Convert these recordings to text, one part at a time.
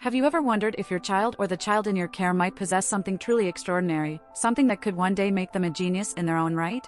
Have you ever wondered if your child or the child in your care might possess something truly extraordinary, something that could one day make them a genius in their own right?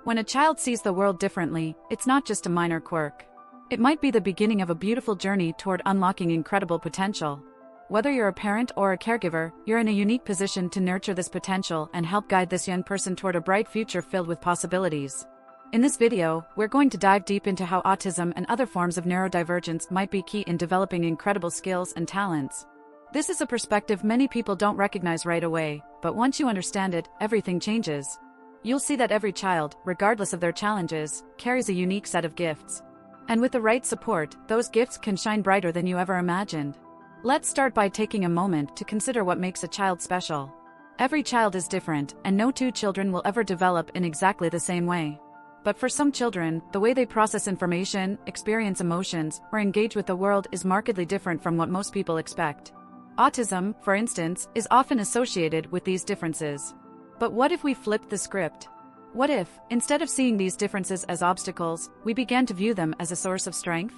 When a child sees the world differently, it's not just a minor quirk. It might be the beginning of a beautiful journey toward unlocking incredible potential. Whether you're a parent or a caregiver, you're in a unique position to nurture this potential and help guide this young person toward a bright future filled with possibilities. In this video, we're going to dive deep into how autism and other forms of neurodivergence might be key in developing incredible skills and talents. This is a perspective many people don't recognize right away, but once you understand it, everything changes. You'll see that every child, regardless of their challenges, carries a unique set of gifts. And with the right support, those gifts can shine brighter than you ever imagined. Let's start by taking a moment to consider what makes a child special. Every child is different, and no two children will ever develop in exactly the same way. But for some children, the way they process information, experience emotions, or engage with the world is markedly different from what most people expect. Autism, for instance, is often associated with these differences. But what if we flipped the script? What if, instead of seeing these differences as obstacles, we began to view them as a source of strength?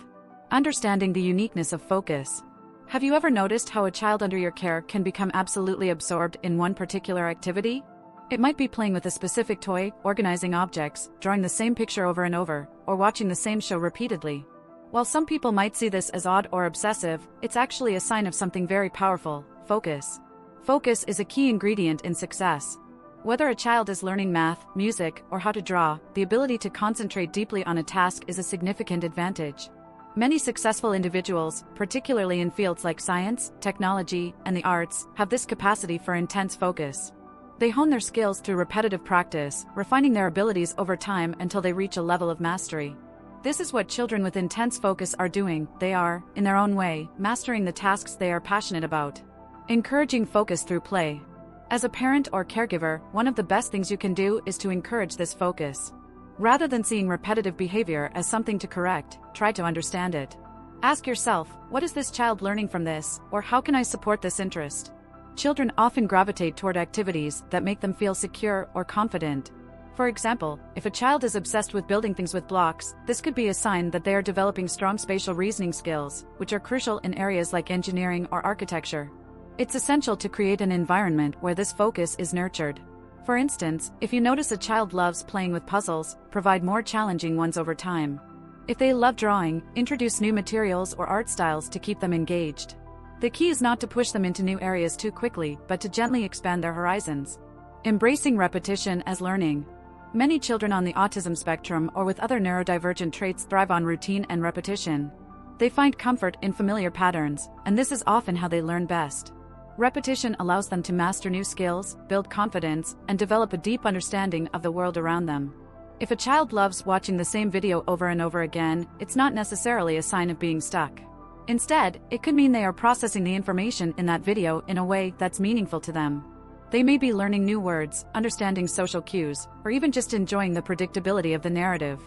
Understanding the uniqueness of focus. Have you ever noticed how a child under your care can become absolutely absorbed in one particular activity? It might be playing with a specific toy, organizing objects, drawing the same picture over and over, or watching the same show repeatedly. While some people might see this as odd or obsessive, it's actually a sign of something very powerful: focus. Focus is a key ingredient in success. Whether a child is learning math, music, or how to draw, the ability to concentrate deeply on a task is a significant advantage. Many successful individuals, particularly in fields like science, technology, and the arts, have this capacity for intense focus. They hone their skills through repetitive practice, refining their abilities over time until they reach a level of mastery. This is what children with intense focus are doing. They are, in their own way, mastering the tasks they are passionate about. Encouraging focus through play. As a parent or caregiver, one of the best things you can do is to encourage this focus. Rather than seeing repetitive behavior as something to correct, try to understand it. Ask yourself, what is this child learning from this, or how can I support this interest? Children often gravitate toward activities that make them feel secure or confident. For example, if a child is obsessed with building things with blocks, this could be a sign that they are developing strong spatial reasoning skills, which are crucial in areas like engineering or architecture. It's essential to create an environment where this focus is nurtured. For instance, if you notice a child loves playing with puzzles, provide more challenging ones over time. If they love drawing, introduce new materials or art styles to keep them engaged. The key is not to push them into new areas too quickly, but to gently expand their horizons. Embracing repetition as learning. Many children on the autism spectrum or with other neurodivergent traits thrive on routine and repetition. They find comfort in familiar patterns, and this is often how they learn best. Repetition allows them to master new skills, build confidence, and develop a deep understanding of the world around them. If a child loves watching the same video over and over again, it's not necessarily a sign of being stuck. Instead, it could mean they are processing the information in that video in a way that's meaningful to them. They may be learning new words, understanding social cues, or even just enjoying the predictability of the narrative.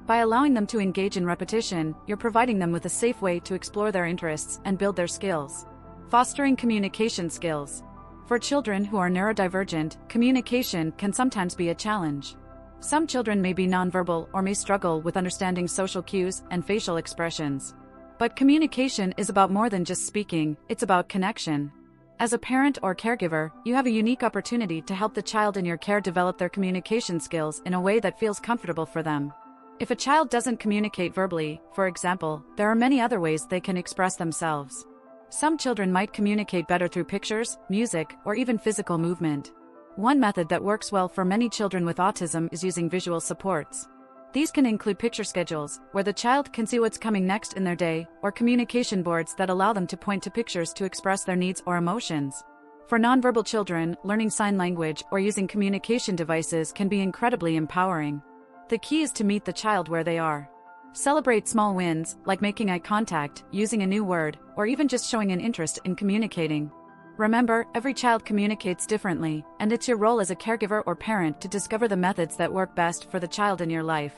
By allowing them to engage in repetition, you're providing them with a safe way to explore their interests and build their skills. Fostering communication skills. For children who are neurodivergent, communication can sometimes be a challenge. Some children may be nonverbal or may struggle with understanding social cues and facial expressions. But communication is about more than just speaking, it's about connection. As a parent or caregiver, you have a unique opportunity to help the child in your care develop their communication skills in a way that feels comfortable for them. If a child doesn't communicate verbally, for example, there are many other ways they can express themselves. Some children might communicate better through pictures, music, or even physical movement. One method that works well for many children with autism is using visual supports. These can include picture schedules, where the child can see what's coming next in their day, or communication boards that allow them to point to pictures to express their needs or emotions. For nonverbal children, learning sign language or using communication devices can be incredibly empowering. The key is to meet the child where they are. Celebrate small wins, like making eye contact, using a new word, or even just showing an interest in communicating. Remember, every child communicates differently, and it's your role as a caregiver or parent to discover the methods that work best for the child in your life.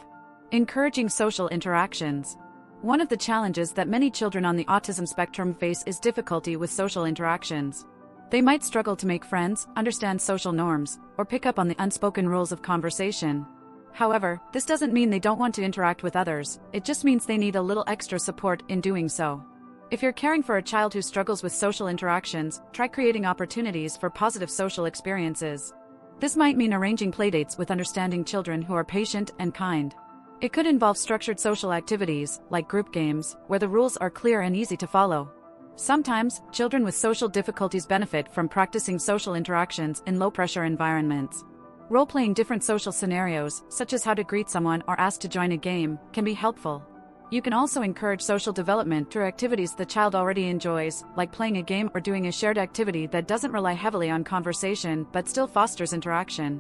Encouraging social interactions. One of the challenges that many children on the autism spectrum face is difficulty with social interactions. They might struggle to make friends, understand social norms, or pick up on the unspoken rules of conversation. However, this doesn't mean they don't want to interact with others, it just means they need a little extra support in doing so. If you're caring for a child who struggles with social interactions, try creating opportunities for positive social experiences. This might mean arranging playdates with understanding children who are patient and kind. It could involve structured social activities, like group games, where the rules are clear and easy to follow. Sometimes, children with social difficulties benefit from practicing social interactions in low-pressure environments. Role-playing different social scenarios, such as how to greet someone or ask to join a game, can be helpful. You can also encourage social development through activities the child already enjoys, like playing a game or doing a shared activity that doesn't rely heavily on conversation but still fosters interaction.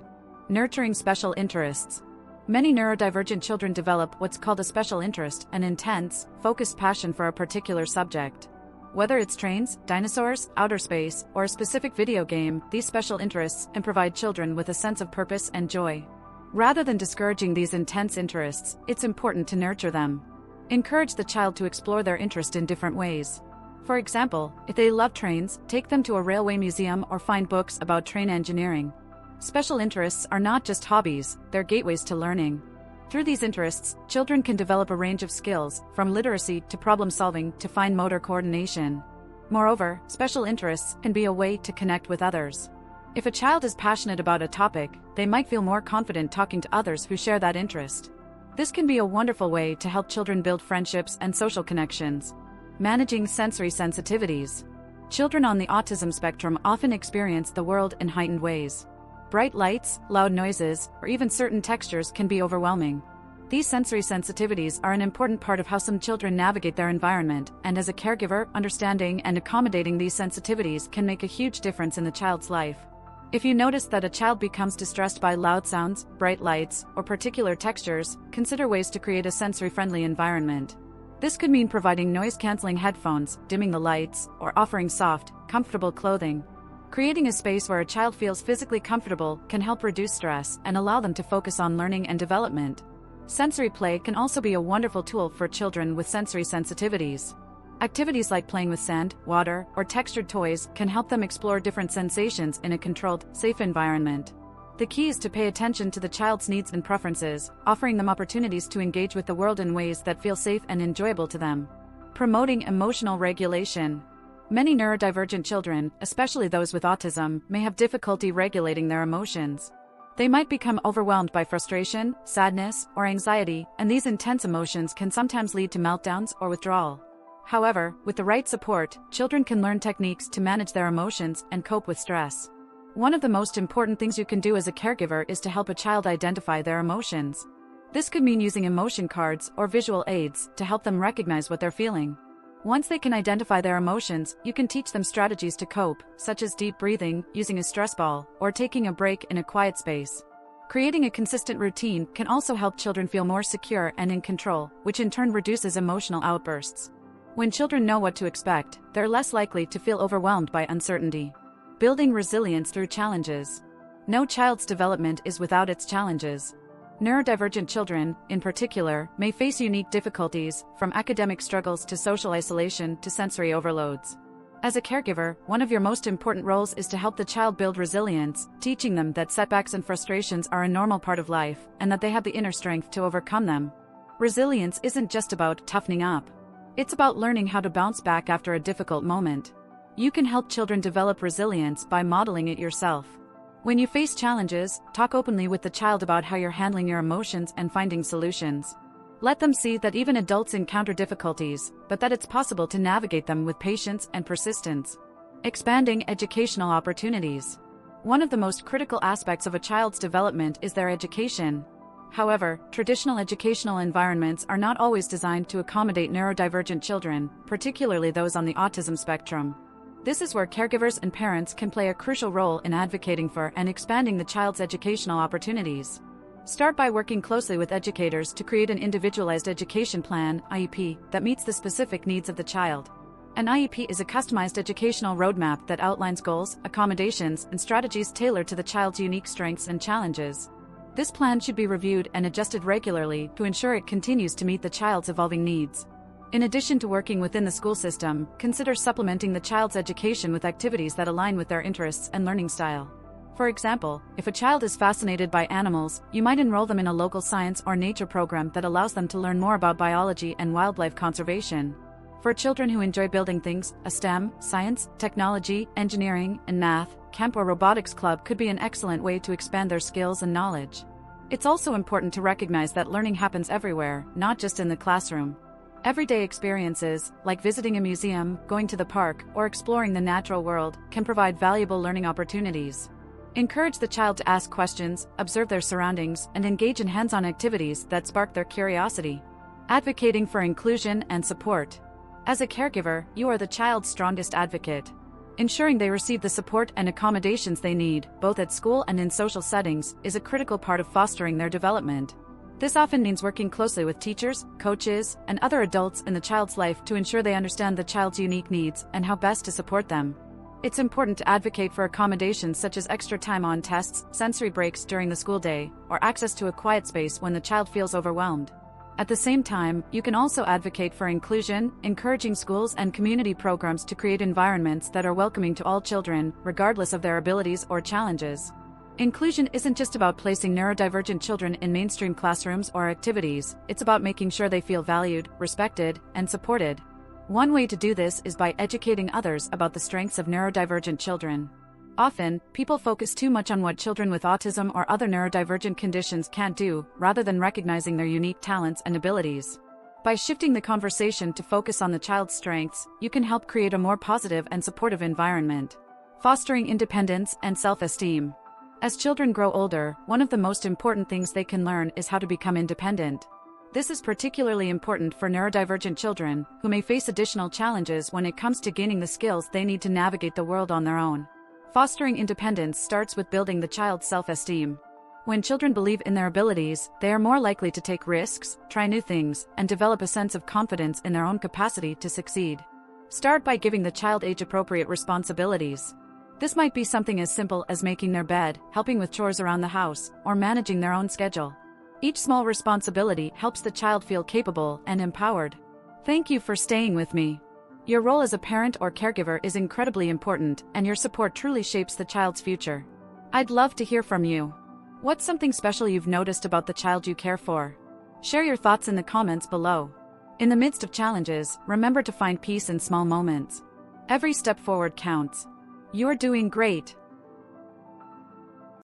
Nurturing special interests. Many neurodivergent children develop what's called a special interest, an intense, focused passion for a particular subject. Whether it's trains, dinosaurs, outer space, or a specific video game, these special interests can provide children with a sense of purpose and joy. Rather than discouraging these intense interests, it's important to nurture them. Encourage the child to explore their interest in different ways. For example, if they love trains, take them to a railway museum or find books about train engineering. Special interests are not just hobbies, they're gateways to learning. Through these interests, children can develop a range of skills, from literacy to problem-solving to fine motor coordination. Moreover, special interests can be a way to connect with others. If a child is passionate about a topic, they might feel more confident talking to others who share that interest. This can be a wonderful way to help children build friendships and social connections. Managing sensory sensitivities. Children on the autism spectrum often experience the world in heightened ways. Bright lights, loud noises, or even certain textures can be overwhelming. These sensory sensitivities are an important part of how some children navigate their environment, and as a caregiver, understanding and accommodating these sensitivities can make a huge difference in the child's life. If you notice that a child becomes distressed by loud sounds, bright lights, or particular textures, consider ways to create a sensory-friendly environment. This could mean providing noise-canceling headphones, dimming the lights, or offering soft, comfortable clothing. Creating a space where a child feels physically comfortable can help reduce stress and allow them to focus on learning and development. Sensory play can also be a wonderful tool for children with sensory sensitivities. Activities like playing with sand, water, or textured toys can help them explore different sensations in a controlled, safe environment. The key is to pay attention to the child's needs and preferences, offering them opportunities to engage with the world in ways that feel safe and enjoyable to them. Promoting emotional regulation. Many neurodivergent children, especially those with autism, may have difficulty regulating their emotions. They might become overwhelmed by frustration, sadness, or anxiety, and these intense emotions can sometimes lead to meltdowns or withdrawal. However, with the right support, children can learn techniques to manage their emotions and cope with stress. One of the most important things you can do as a caregiver is to help a child identify their emotions. This could mean using emotion cards or visual aids to help them recognize what they're feeling. Once they can identify their emotions, you can teach them strategies to cope, such as deep breathing, using a stress ball, or taking a break in a quiet space. Creating a consistent routine can also help children feel more secure and in control, which in turn reduces emotional outbursts. When children know what to expect, they're less likely to feel overwhelmed by uncertainty. Building resilience through challenges. No child's development is without its challenges. Neurodivergent children, in particular, may face unique difficulties, from academic struggles to social isolation to sensory overloads. As a caregiver, one of your most important roles is to help the child build resilience, teaching them that setbacks and frustrations are a normal part of life, and that they have the inner strength to overcome them. Resilience isn't just about toughening up. It's about learning how to bounce back after a difficult moment. You can help children develop resilience by modeling it yourself. When you face challenges, talk openly with the child about how you're handling your emotions and finding solutions. Let them see that even adults encounter difficulties, but that it's possible to navigate them with patience and persistence. Expanding educational opportunities. One of the most critical aspects of a child's development is their education. However, traditional educational environments are not always designed to accommodate neurodivergent children, particularly those on the autism spectrum. This is where caregivers and parents can play a crucial role in advocating for and expanding the child's educational opportunities. Start by working closely with educators to create an individualized education plan, IEP, that meets the specific needs of the child. An IEP is a customized educational roadmap that outlines goals, accommodations, and strategies tailored to the child's unique strengths and challenges. This plan should be reviewed and adjusted regularly to ensure it continues to meet the child's evolving needs. In addition to working within the school system, consider supplementing the child's education with activities that align with their interests and learning style. For example, if a child is fascinated by animals, you might enroll them in a local science or nature program that allows them to learn more about biology and wildlife conservation. For children who enjoy building things, a STEM, science, technology, engineering, and math, camp or robotics club could be an excellent way to expand their skills and knowledge. It's also important to recognize that learning happens everywhere, not just in the classroom. Everyday experiences, like visiting a museum, going to the park, or exploring the natural world, can provide valuable learning opportunities. Encourage the child to ask questions, observe their surroundings, and engage in hands-on activities that spark their curiosity. Advocating for inclusion and support. As a caregiver, you are the child's strongest advocate. Ensuring they receive the support and accommodations they need, both at school and in social settings, is a critical part of fostering their development. This often means working closely with teachers, coaches, and other adults in the child's life to ensure they understand the child's unique needs and how best to support them. It's important to advocate for accommodations such as extra time on tests, sensory breaks during the school day, or access to a quiet space when the child feels overwhelmed. At the same time, you can also advocate for inclusion, encouraging schools and community programs to create environments that are welcoming to all children, regardless of their abilities or challenges. Inclusion isn't just about placing neurodivergent children in mainstream classrooms or activities, it's about making sure they feel valued, respected, and supported. One way to do this is by educating others about the strengths of neurodivergent children. Often, people focus too much on what children with autism or other neurodivergent conditions can't do, rather than recognizing their unique talents and abilities. By shifting the conversation to focus on the child's strengths, you can help create a more positive and supportive environment. Fostering independence and self-esteem. As children grow older, one of the most important things they can learn is how to become independent. This is particularly important for neurodivergent children, who may face additional challenges when it comes to gaining the skills they need to navigate the world on their own. Fostering independence starts with building the child's self-esteem. When children believe in their abilities, they are more likely to take risks, try new things, and develop a sense of confidence in their own capacity to succeed. Start by giving the child age-appropriate responsibilities. This might be something as simple as making their bed, helping with chores around the house, or managing their own schedule. Each small responsibility helps the child feel capable and empowered. Thank you for staying with me. Your role as a parent or caregiver is incredibly important, and your support truly shapes the child's future. I'd love to hear from you. What's something special you've noticed about the child you care for? Share your thoughts in the comments below. In the midst of challenges, remember to find peace in small moments. Every step forward counts. You're doing great.